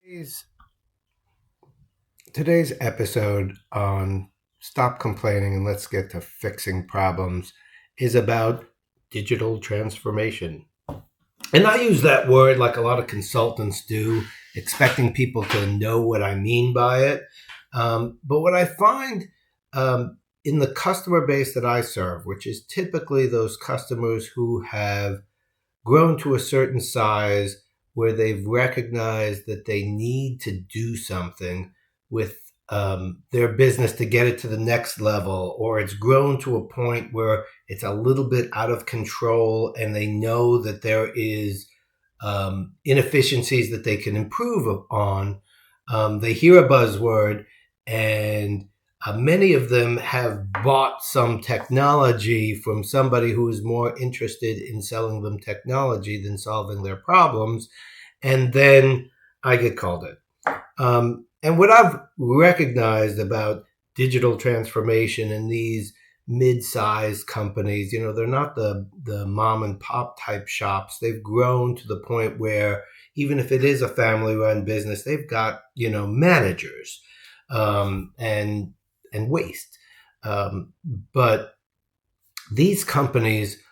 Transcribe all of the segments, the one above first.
Today's today's episode on Stop Complaining and Let's Get to Fixing Problems is about digital transformation. And I use that word like a lot of consultants do, expecting people to know what I mean by it. But what I find in the customer base that I serve, which is typically those customers who have grown to a certain size where they've recognized that they need to do something with their business to get it to the next level, or it's grown to a point where it's a little bit out of control and they know that there is inefficiencies that they can improve on. They hear a buzzword and many of them have bought some technology from somebody who is more interested in selling them technology than solving their problems. And then I get called in. And what I've recognized about digital transformation in these mid-sized companies, they're not the mom and pop type shops. They've grown to the point where even if it is a family run business, they've got, managers and waste. But these companies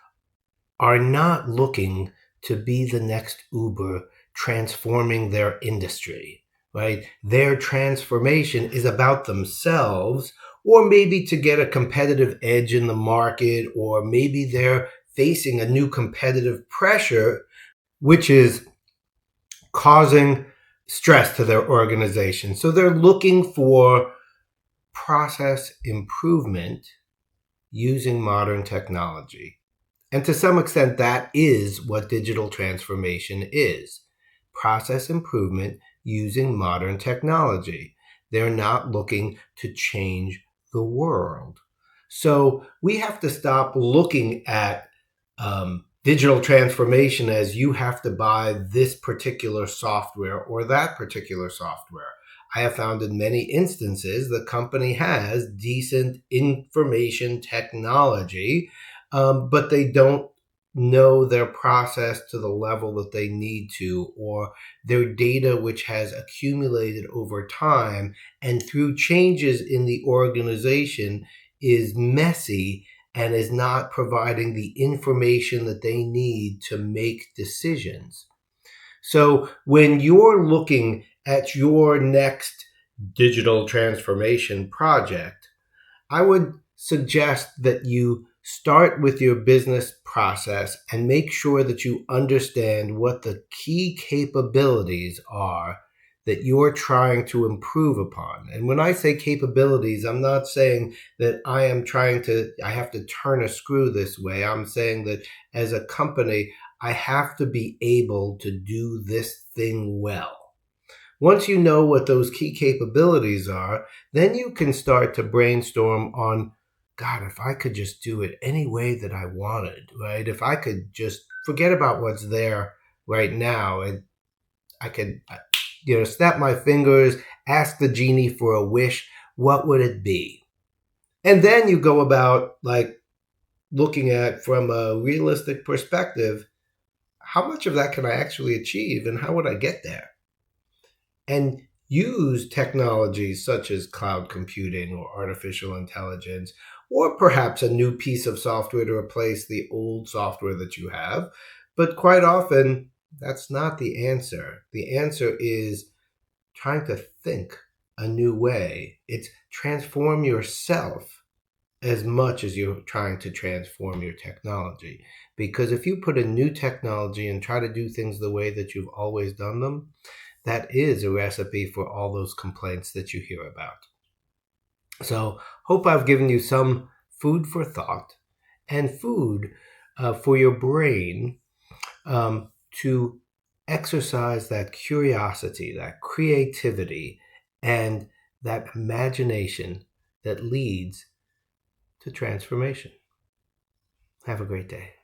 are not looking to be the next Uber transforming their industry, right? Their transformation is about themselves, or maybe to get a competitive edge in the market, or maybe they're facing a new competitive pressure, which is causing stress to their organization. So they're looking for process improvement using modern technology. And to some extent, that is what digital transformation is. Process improvement using modern technology. They're not looking to change the world. So we have to stop looking at digital transformation as you have to buy this particular software or that particular software. I have found in many instances the company has decent information technology, but they don't know their process to the level that they need to, or their data, which has accumulated over time and through changes in the organization, is messy and is not providing the information that they need to make decisions. So when you're looking at your next digital transformation project, I would suggest that you start with your business process and make sure that you understand what the key capabilities are that you're trying to improve upon. And when I say capabilities, I'm not saying that I have to turn a screw this way. I'm saying that as a company, I have to be able to do this thing well. Once you know what those key capabilities are, then you can start to brainstorm on, God, if I could just do it any way that I wanted, right? If I could just forget about what's there right now and I could, snap my fingers, ask the genie for a wish, what would it be? And then you go about looking at from a realistic perspective, how much of that can I actually achieve and how would I get there? And use technologies such as cloud computing or artificial intelligence, or perhaps a new piece of software to replace the old software that you have. But quite often, that's not the answer. The answer is trying to think a new way. It's transform yourself as much as you're trying to transform your technology. Because if you put a new technology and try to do things the way that you've always done them, that is a recipe for all those complaints that you hear about. So hope I've given you some food for thought and food for your brain to exercise that curiosity, that creativity, and that imagination that leads to transformation. Have a great day.